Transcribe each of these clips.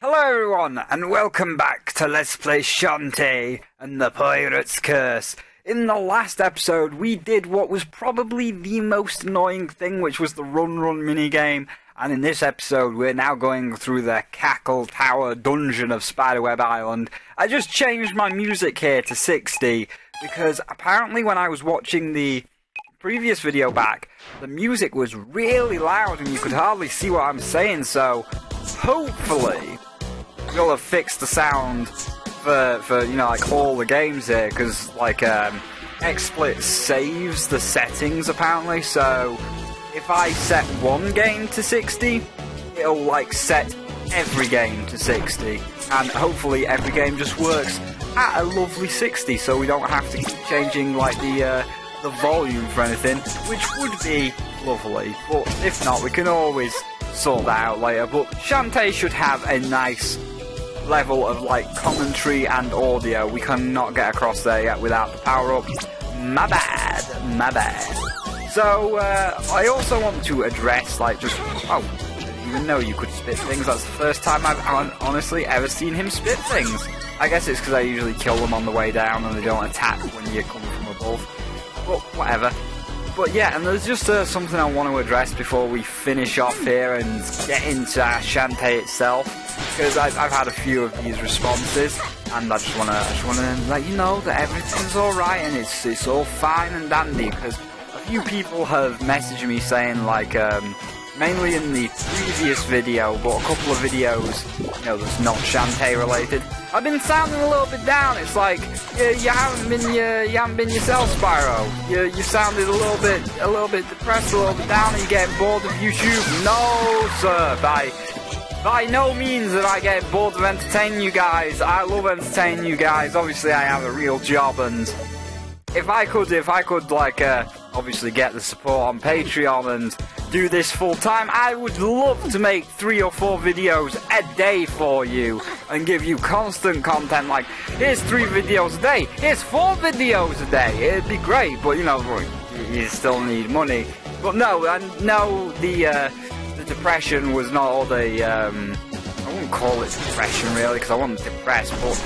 Hello everyone, and welcome back to Let's Play Shantae and the Pirate's Curse. In the last episode, we did what was probably the most annoying thing, which was the run-run minigame. And in this episode, we're now going through the Cackle Tower dungeon of Spiderweb Island. I just changed my music here to 60, because apparently when I was watching the previous video back, the music was really loud and you could hardly see what I'm saying, so hopefully we'll have fixed the sound for you know, like all the games here, because like XSplit saves the settings apparently, so if I set one game to 60, it'll like set every game to 60, and hopefully every game just works at a lovely 60, so we don't have to keep changing like the volume for anything, which would be lovely. But if not, we can always sort that out later. But Shantae should have a nice level of like commentary and audio. We cannot get across there yet without the power up. My bad, my bad. So I also want to address like just I didn't even know you could spit things. That's the first time I've honestly ever seen him spit things. I guess it's because I usually kill them on the way down and they don't attack when you're coming from above. But whatever. But yeah, and there's just something I want to address before we finish off here and get into Shantae itself, because I've had a few of these responses, and I just want to let you know that everything's all right and it's all fine and dandy. Because a few people have messaged me saying like, mainly in the previous video, but a couple of videos, you know, that's not Shantae related, I've been sounding a little bit down. It's like you haven't been yourself, Spyro. You sounded a little bit depressed, a little bit down. Are you getting bored of YouTube? No, sir. By no means am I getting bored of entertaining you guys. I love entertaining you guys. Obviously, I have a real job, and if I could like obviously get the support on Patreon and do this full time, I would love to make 3 or 4 videos a day for you and give you constant content. Like, here's 3 videos a day, here's 4 videos a day. It'd be great, but you know, you still need money. But no, the depression was not all the I wouldn't call it depression really, because I wasn't depressed, but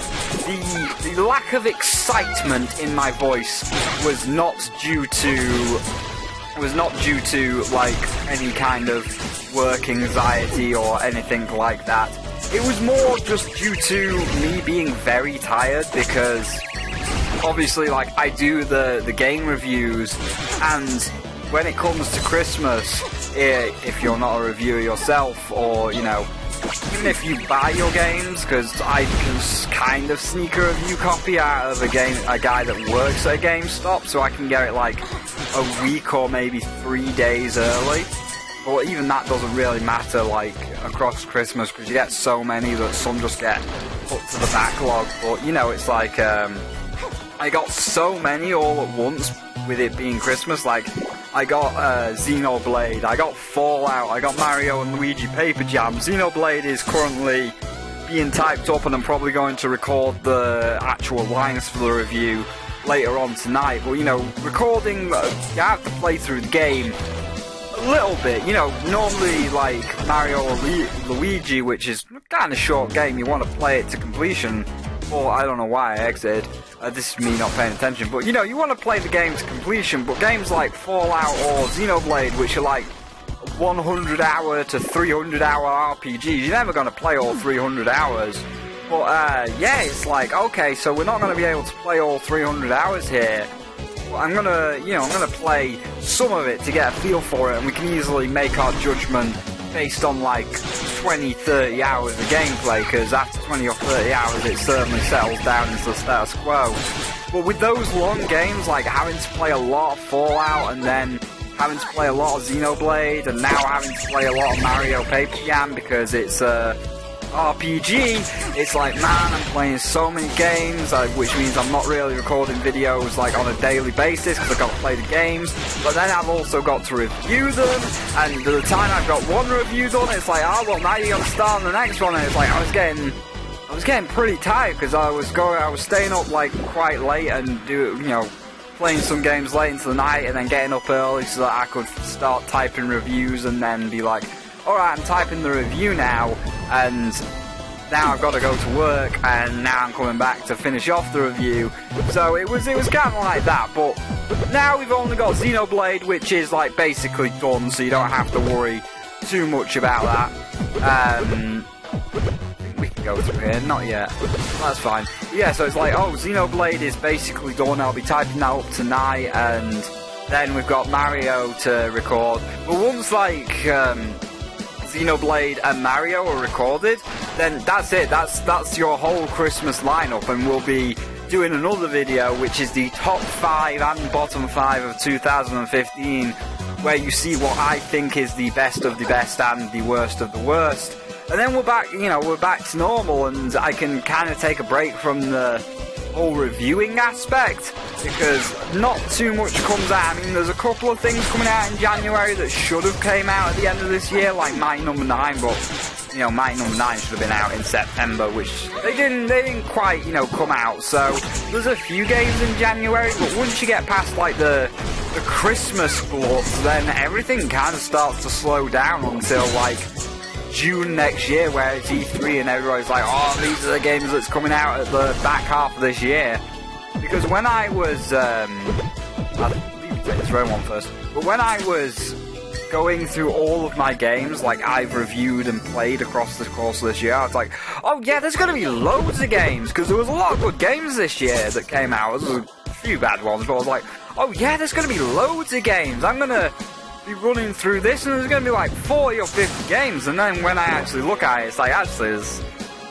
the lack of excitement in my voice was not due to like any kind of work anxiety or anything like that. It was more just due to me being very tired, because obviously like I do the game reviews, and when it comes to Christmas, if you're not a reviewer yourself, or you know, even if you buy your games, because I can kind of sneak a review copy out of a guy that works at GameStop, so I can get it like a week or maybe 3 days early. But even that doesn't really matter like across Christmas, because you get so many that some just get put to the backlog. But you know, it's like I got so many all at once with it being Christmas. Like, I got Xenoblade, I got Fallout, I got Mario and Luigi Paper Jam. Xenoblade is currently being typed up, and I'm probably going to record the actual lines for the review later on tonight. But you know, recording, you have to play through the game a little bit. You know, normally like Mario or Luigi, which is kind of short game, you want to play it to completion. Or I don't know why I exited. This is me not paying attention, but you know, you want to play the game to completion. But games like Fallout or Xenoblade, which are like 100 hour to 300 hour RPGs, you're never going to play all 300 hours. But yeah, it's like, okay, so we're not going to be able to play all 300 hours here. But I'm gonna play some of it to get a feel for it, and we can easily make our judgment based on like 20-30 hours of gameplay, because after 20 or 30 hours it certainly settles down into the status quo. But with those long games, like having to play a lot of Fallout, and then having to play a lot of Xenoblade, and now having to play a lot of Mario Paper Jam because it's RPG, it's like, man, I'm playing so many games, which means I'm not really recording videos like on a daily basis, because I've got to play the games, but then I've also got to review them, and by the time I've got one review done, it's like, oh well, now you got to start on the next one, and it's like, I was getting pretty tired, because I was staying up like quite late and playing some games late into the night, and then getting up early so that I could start typing reviews, and then be like, alright, I'm typing the review now, and now I've got to go to work, and now I'm coming back to finish off the review. So it was kind of like that, but now we've only got Xenoblade, which is like basically done, so you don't have to worry too much about that. I think we can go through here, not yet. That's fine. Yeah, so it's like, oh, Xenoblade is basically done. I'll be typing that up tonight, and then we've got Mario to record. But once like Xenoblade and Mario are recorded, then that's it. That's your whole Christmas lineup, and we'll be doing another video, which is the top 5 and bottom 5 of 2015, where you see what I think is the best of the best and the worst of the worst. And then we're back, you know, we're back to normal, and I can kind of take a break from the whole reviewing aspect, because not too much comes out. I mean, there's a couple of things coming out in January that should have came out at the end of this year, like Mighty No. 9, but, you know, Mighty No. 9 should have been out in September, which they didn't quite, you know, come out. So there's a few games in January, but once you get past like the Christmas glut, then everything kind of starts to slow down until like June next year, where it's E3 and everybody's like, oh, these are the games that's coming out at the back half of this year. Because when I was, I'll leave you take this round one first, but when I was going through all of my games, like I've reviewed and played across the course of this year, I was like, oh yeah, there's going to be loads of games, because there was a lot of good games this year that came out. There was a few bad ones, but I was like, oh yeah, there's going to be loads of games. I'm going to be running through this, and there's going to be like 40 or 50 games, and then when I actually look at it, it's like, actually, there's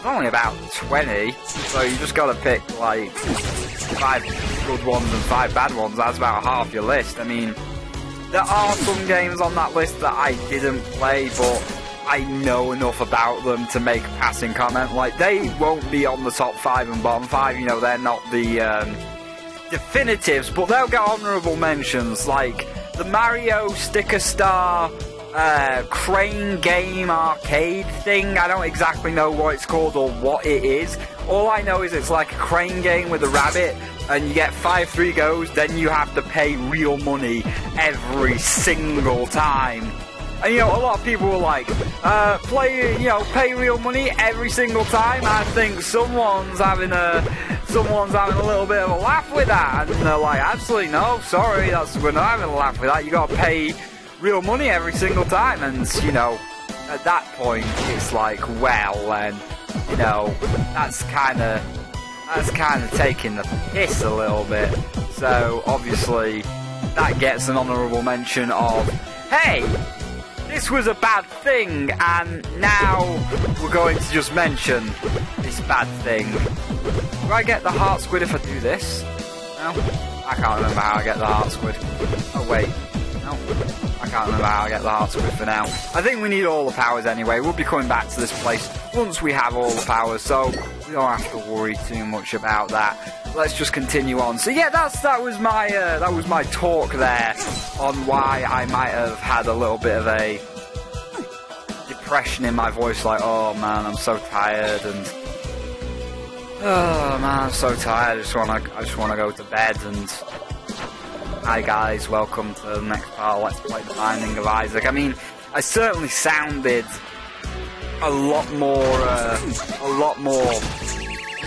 only about 20, so you just got to pick like 5 good ones and 5 bad ones. That's about half your list. I mean, there are some games on that list that I didn't play, but I know enough about them to make a passing comment. Like, they won't be on the top 5 and bottom 5, you know, they're not the definitives, but they'll get honourable mentions, like the Mario Sticker Star crane game arcade thing. I don't exactly know what it's called or what it is. All I know is it's like a crane game with a rabbit, and you get 5 free goes, then you have to pay real money every single time. And you know, a lot of people were like, pay real money every single time. I think someone's having a little bit of a laugh with that, and they're like, actually no, sorry, we're not having a laugh with that. You gotta pay real money every single time. And you know, at that point, it's like, well, and you know, that's kind of taking the piss a little bit. So obviously, that gets an honourable mention of, hey, this was a bad thing, and now we're going to just mention this bad thing. Do I get the heart squid if I do this? No? I can't remember how I get the heart squid. Oh wait, no. I can't remember how I get the heart squid for now. I think we need all the powers anyway. We'll be coming back to this place once we have all the powers, so we don't have to worry too much about that. Let's just continue on. So yeah, that was my talk there on why I might have had a little bit of a depression in my voice, like, oh man, I'm so tired, and oh man, I'm so tired. I just wanna go to bed. And hi guys, welcome to the next part of Let's Play The Binding of Isaac. I mean, I certainly sounded a lot more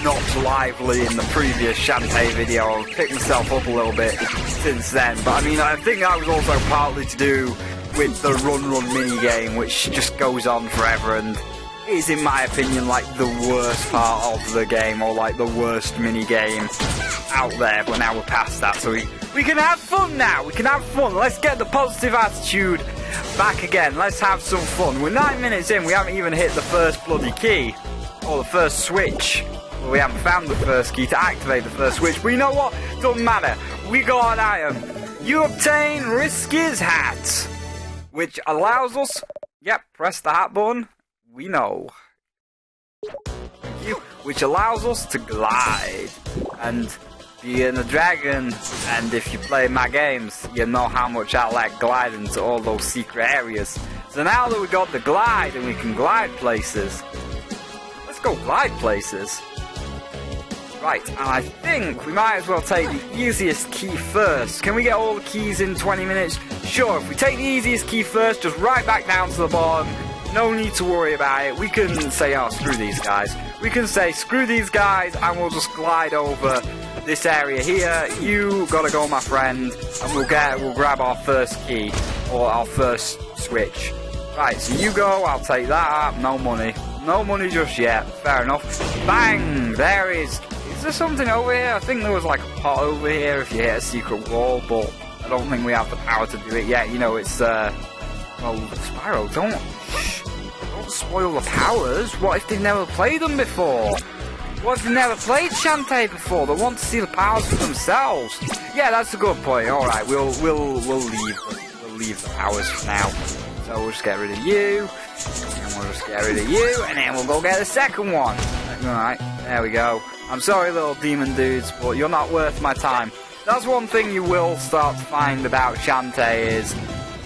not lively in the previous Shantae video. I've picked myself up a little bit since then, but I mean, I think that was also partly to do with the run minigame, which just goes on forever and is, in my opinion, like the worst part of the game, or like the worst minigame out there. But now we're past that, so we can have fun now. We can have fun. Let's get the positive attitude back again. Let's have some fun. We're 9 minutes in. We haven't even hit the first bloody key, or the first switch. Well, we haven't found the first key to activate the first switch. But you know what? Doesn't matter. We got an item. You obtain Risky's hat, which allows us... Yep, press the hat button. We know. Which allows us to glide and be in a dragon. And if you play my games, you know how much I like gliding to all those secret areas. So now that we got the glide and we can glide places, let's go glide places. Right, and I think we might as well take the easiest key first. Can we get all the keys in 20 minutes? Sure, if we take the easiest key first, just right back down to the bottom. no need to worry about it. We can say, oh, screw these guys. We can say, screw these guys, and we'll just glide over this area here. You gotta go, my friend, and we'll grab our first key, or our first switch. Right, so you go, I'll take that. No money. No money just yet. Fair enough. Bang! There is... Is there something over here? I think there was like a pot over here if you hit a secret wall, but I don't think we have the power to do it yet. You know, it's, well, Spyro, don't spoil the powers. What if they've never played them before? What if they've never played Shantae before? They want to see the powers for themselves. Yeah, that's a good point. Alright, we'll leave the powers for now. So we'll just get rid of you, and we'll just get rid of you, and then we'll go get the second one. Alright, there we go. I'm sorry, little demon dudes, but you're not worth my time. That's one thing you will start to find about Shantae is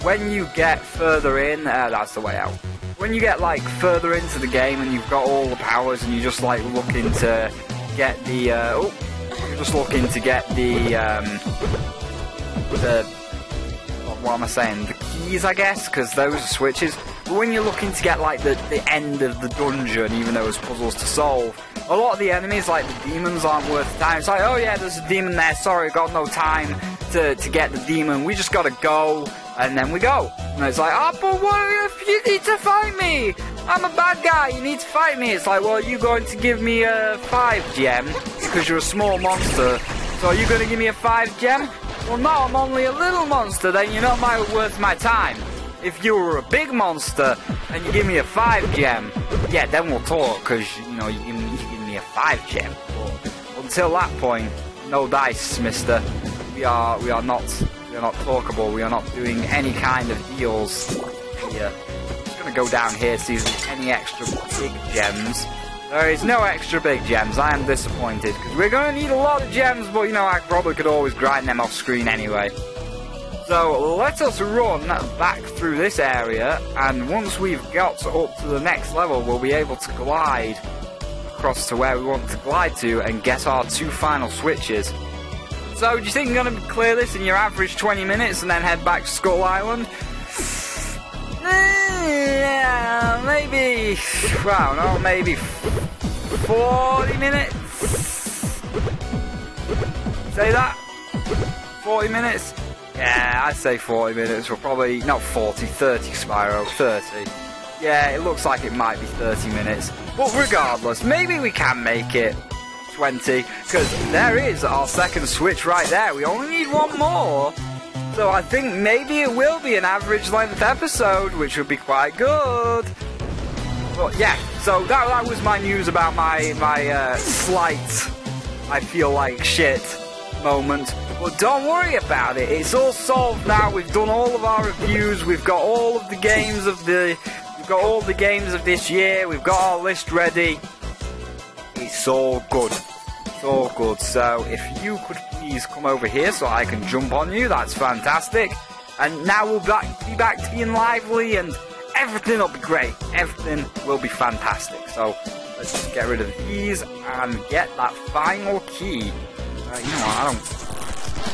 when you get further in, that's the way out. When you get like further into the game and you've got all the powers and you just like looking to get the, you're just looking to get the what am I saying? The keys, I guess, because those are switches. But when you're looking to get like the end of the dungeon, even though there's puzzles to solve, a lot of the enemies, like the demons, aren't worth the time. It's like, oh yeah, there's a demon there, sorry, got no time to get the demon, we just gotta go, and then we go. And it's like, oh, but what if you need to fight me? I'm a bad guy, you need to fight me. It's like, well, are you going to give me a 5 gem? Because you're a small monster. So are you going to give me a 5 gem? Well, no, I'm only a little monster, then you're not worth my time. If you were a big monster and you give me a 5 gem, yeah, then we'll talk, because, you know, you give me a 5 gem. But until that point, no dice, mister. We are not talkable. We are not doing any kind of deals here. I'm just going to go down here to see if there's any extra big gems. There is no extra big gems. I am disappointed, because we're going to need a lot of gems, but, you know, I probably could always grind them off screen anyway. So let us run back through this area, and once we've got up to the next level, we'll be able to glide across to where we want to glide to and get our 2 final switches. So do you think you're going to clear this in your average 20 minutes and then head back to Skull Island? Yeah, maybe, well, no, maybe 40 minutes? Say that? 40 minutes? Yeah, I'd say 40 minutes. We're probably, not 40, 30, Spyro, 30. Yeah, it looks like it might be 30 minutes. But regardless, maybe we can make it 20, because there is our second switch right there. We only need one more. So I think maybe it will be an average length episode, which would be quite good. But yeah, so that was my news about my slight, I feel like shit moment. But don't worry about it, it's all solved now. We've done all of our reviews, we've got all of the games of this year, we've got our list ready. It's all good. It's all good. So if you could please come over here so I can jump on you, that's fantastic. And now we'll be back to being lively and everything will be great. Everything will be fantastic. So let's just get rid of these and get that final key. You know what, I don't...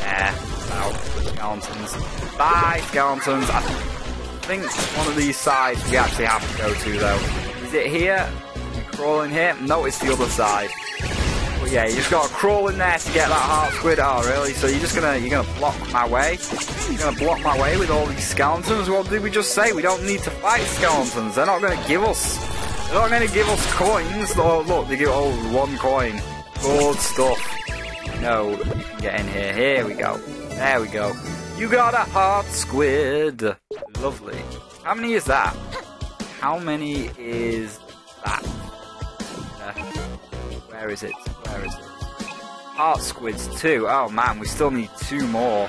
Yeah, no, skeletons. Bye, skeletons. I think one of these sides we actually have to go to, though. Is it here? You crawl in here? No, it's the other side. But yeah, you just gotta crawl in there to get that heart squid. Oh, really? So you're gonna block my way? You're gonna block my way with all these skeletons? What did we just say? We don't need to fight skeletons. They're not gonna give us... They're not gonna give us coins. Oh, look, they give... Oh, 1 coin. Good stuff. No, you can get in here. Here we go. There we go. You got a heart squid. Lovely. How many is that? How many is that? Where is it? Where is it? Heart squids 2. Oh man, we still need 2 more.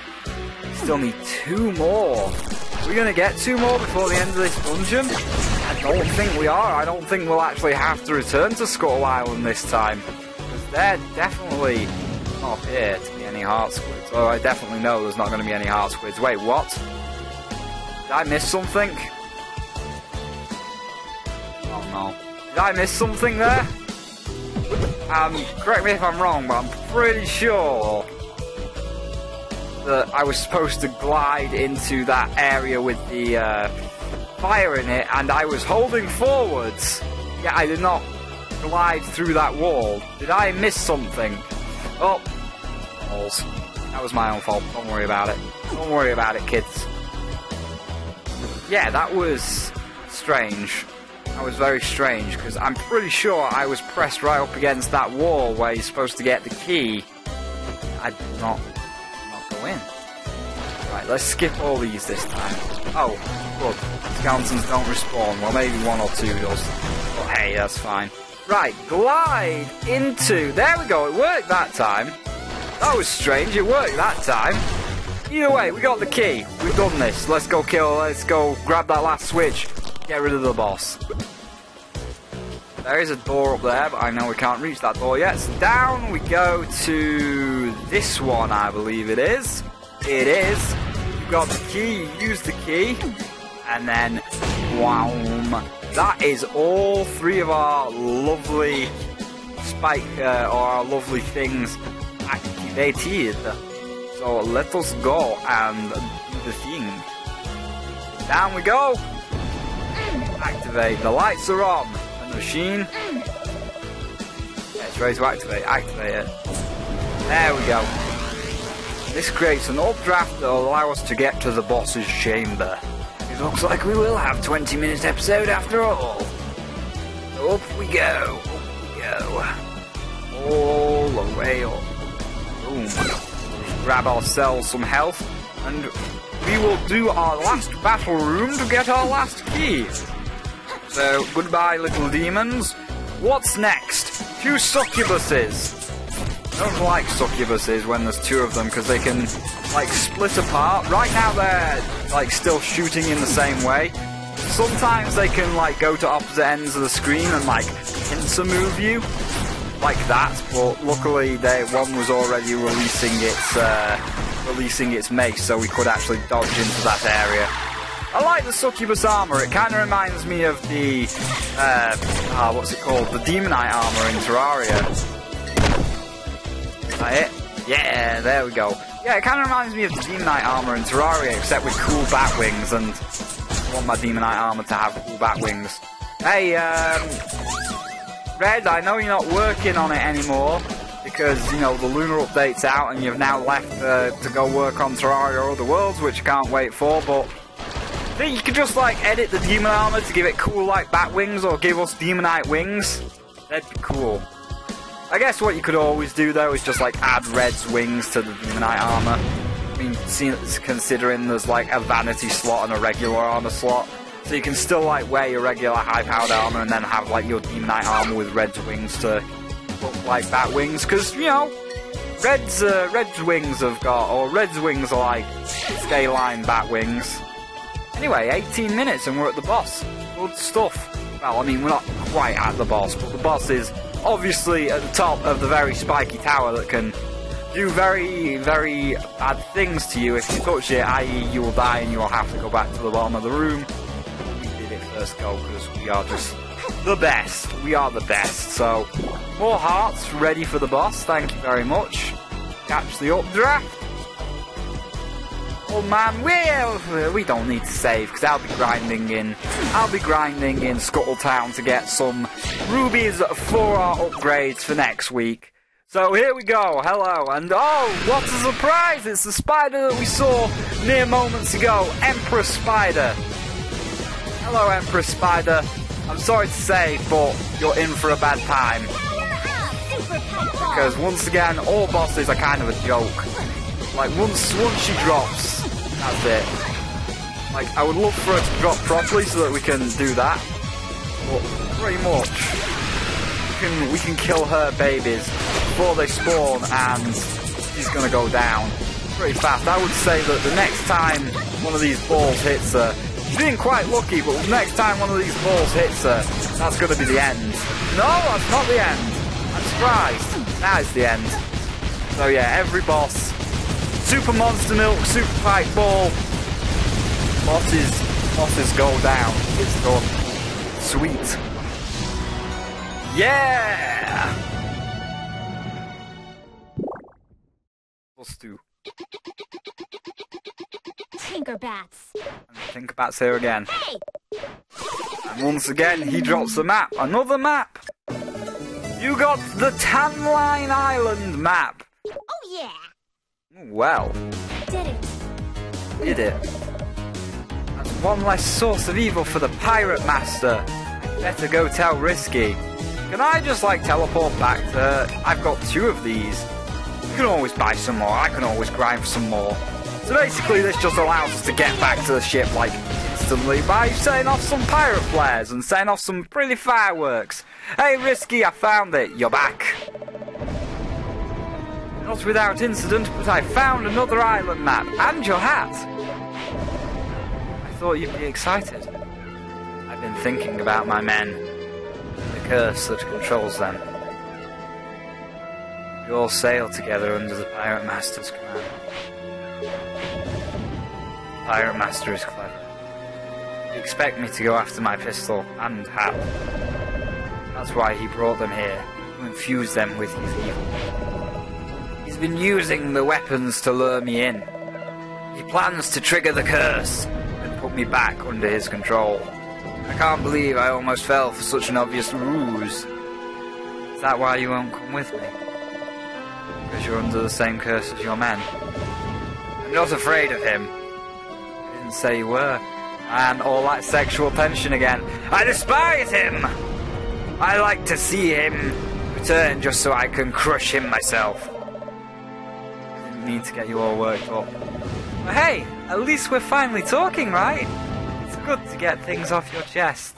We still need 2 more. We're gonna get 2 more before the end of this dungeon? I don't think we are. I don't think we'll actually have to return to Skull Island this time. Because they're definitely... not appear to be any heart squids. Oh, I definitely know there's not going to be any heart squids. Wait, what? Did I miss something? Oh no. Did I miss something there? Correct me if I'm wrong, but I'm pretty sure that I was supposed to glide into that area with the fire in it, and I was holding forwards. Yeah, I did not glide through that wall. Did I miss something? Oh, balls. That was my own fault. Don't worry about it. Don't worry about it, kids. Yeah, that was strange. That was very strange, because I'm pretty sure I was pressed right up against that wall where you're supposed to get the key. I did not go in. Right, let's skip all these this time. Oh, good. Skeletons don't respawn. Well, maybe one or two does. But hey, that's fine. Right, glide into... There we go, it worked that time. That was strange, it worked that time. Either way, we got the key. We've done this. Let's go grab that last switch. Get rid of the boss. There is a door up there, but I know we can't reach that door yet. So down we go to this one, I believe it is. It is. You've got the key, use the key. And then, wow. That is all three of our lovely or our lovely things activated. So let us go and do the thing. Down we go. Activate. The lights are on. And the machine. Yeah, it's ready to activate. Activate it. There we go. This creates an updraft that will allow us to get to the boss's chamber. It looks like we will have 20-minute episode after all. So up we go. Up we go. All the way up. Boom. Grab ourselves some health, and we will do our last battle room to get our last key. So, goodbye little demons. What's next? 2 succubuses. I don't like succubuses when there's 2 of them, because they can, like, split apart. Right now they're, like, still shooting in the same way. Sometimes they can, like, go to opposite ends of the screen and, like, pincer move you. Like that, but luckily one was already releasing its mace, so we could actually dodge into that area. I like the succubus armor. It kind of reminds me of the what's it called? The demonite armor in Terraria. Is that it? Yeah, there we go. Yeah, it kind of reminds me of the demonite armor in Terraria, except with cool bat wings, and I want my demonite armor to have cool bat wings. Hey, Red, I know you're not working on it anymore because, you know, the lunar update's out and you've now left to go work on Terraria or Other Worlds, which I can't wait for, but I think you could just, like, edit the demon armor to give it cool, like, bat wings or give us demonite wings. That'd be cool. I guess what you could always do, though, is just, like, add Red's wings to the demonite armor. I mean, considering there's, like, a vanity slot and a regular armor slot. So you can still, like, wear your regular high-powered armor and then have, like, your demonite armor with Red's wings to look like bat wings. Because, you know, Red's wings have got, or Red's wings are like scaline bat wings. Anyway, 18 minutes and we're at the boss. Good stuff. Well, I mean, we're not quite at the boss, but the boss is obviously at the top of the very spiky tower that can do very, very bad things to you if you touch it, i.e. you will die and you will have to go back to the bottom of the room. Let's go, because we are just the best. We are the best. So, more hearts ready for the boss. Thank you very much. Catch the updraft. Oh man, we don't need to save, because I'll be grinding in Scuttletown to get some rubies for our upgrades for next week. So here we go. Hello, and oh, what a surprise! It's the spider that we saw mere moments ago, Emperor Spider. Hello, Empress Spider. I'm sorry to say, but you're in for a bad time. Because once again, all bosses are kind of a joke. Like, once she drops, that's it. Like, I would love for her to drop properly so that we can do that. But pretty much, we can kill her babies before they spawn, and she's gonna go down pretty fast. I would say that the next time one of these balls hits her, she's been quite lucky, but the next time one of these balls hits her, that's going to be the end. No, that's not the end. I'm surprised. Now it's the end. So yeah, every boss. Super Monster Milk, Super Fight Ball. Bosses go down. It's done. Sweet. Yeah! Plus 2. Tinkerbats. And Tinkerbats here again. Hey! And once again, he drops a map. Another map. You got the Tan Line Island map. Oh, yeah. Well. Did it. Did it. That's one less source of evil for the Pirate Master. Better go tell Risky. Can I just, like, teleport back to her? I've got 2 of these. You can always buy some more. I can always grind for some more. So basically, this just allows us to get back to the ship, like, instantly by setting off some pirate flares and setting off some pretty fireworks. Hey, Risky, I found it. You're back. Not without incident, but I found another island map and your hat. I thought you'd be excited. I've been thinking about my men, the curse that controls them. We all sail together under the Pirate Master's command. The Pirate Master is clever. He expects me to go after my pistol and hat. That's why he brought them here, to infuse them with his evil. He's been using the weapons to lure me in. He plans to trigger the curse and put me back under his control. I can't believe I almost fell for such an obvious ruse. Is that why you won't come with me? Because you're under the same curse as your men? I'm not afraid of him. I didn't say you were. And all that sexual tension again. I despise him! I like to see him return just so I can crush him myself. I didn't mean to get you all worked up. But hey, at least we're finally talking, right? It's good to get things off your chest.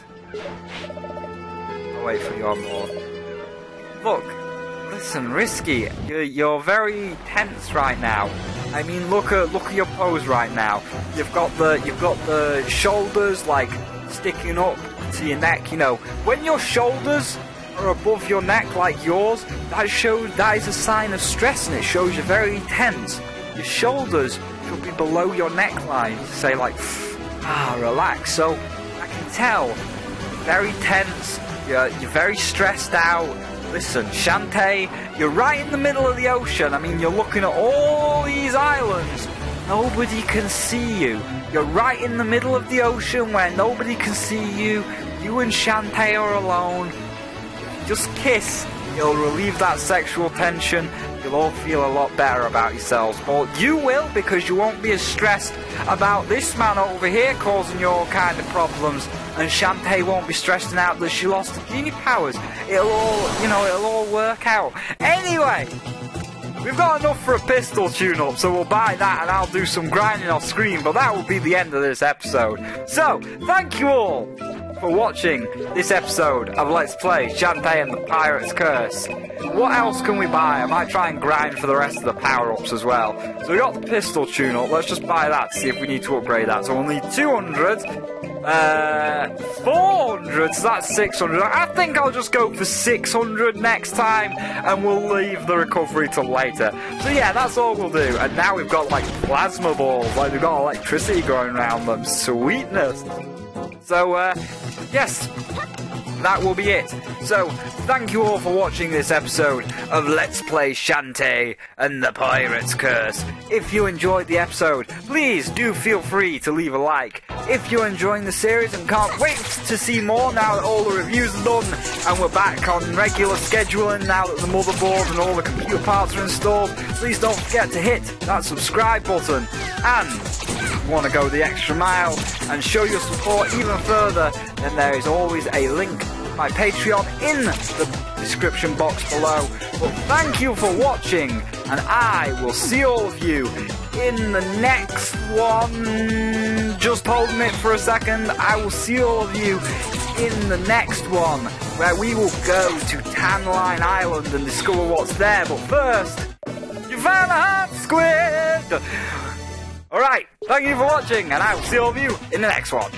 I'll wait for you on board. Look, listen, Risky, you're very tense right now. I mean, look at your pose right now. You've got the shoulders like sticking up to your neck. You know, when your shoulders are above your neck like yours, that is a sign of stress, and it shows you're very tense. Your shoulders should be below your neckline to say like, relax. So I can tell you're very tense. You're very stressed out. Listen, Shantae, you're right in the middle of the ocean. I mean, you're looking at all these islands. Nobody can see you. You're right in the middle of the ocean where nobody can see you. You and Shantae are alone. Just kiss. It'll relieve that sexual tension. You'll all feel a lot better about yourselves. But you will, because you won't be as stressed about this man over here causing you all kind of problems. And Shantae won't be stressing out that she lost her genie powers. It'll all work out. Anyway, we've got enough for a pistol tune-up, so we'll buy that and I'll do some grinding off screen, but that will be the end of this episode. So, thank you all for watching this episode of Let's Play Shantae and the Pirate's Curse. What else can we buy? I might try and grind for the rest of the power-ups as well. So we got the pistol tune-up, let's just buy that to see if we need to upgrade that. So we'll need 200, 400, so that's 600. I think I'll just go for 600 next time, and we'll leave the recovery till later. So yeah, that's all we'll do. And now we've got like plasma balls, like we've got electricity going around them. Sweetness. So, yes, that will be it. So, thank you all for watching this episode of Let's Play Shantae and the Pirate's Curse. If you enjoyed the episode, please do feel free to leave a like. If you're enjoying the series and can't wait to see more now that all the reviews are done and we're back on regular scheduling now that the motherboard and all the computer parts are installed, please don't forget to hit that subscribe button. And if you want to go the extra mile and show your support even further, then there is always a link to my Patreon in the description box below. But thank you for watching, and I will see all of you in the next one. Just holding it for a second. I will see all of you in the next one, where we will go to Tan Line Island and discover what's there. But first, you found a hot squid! Alright, thank you for watching, and I will see all of you in the next one.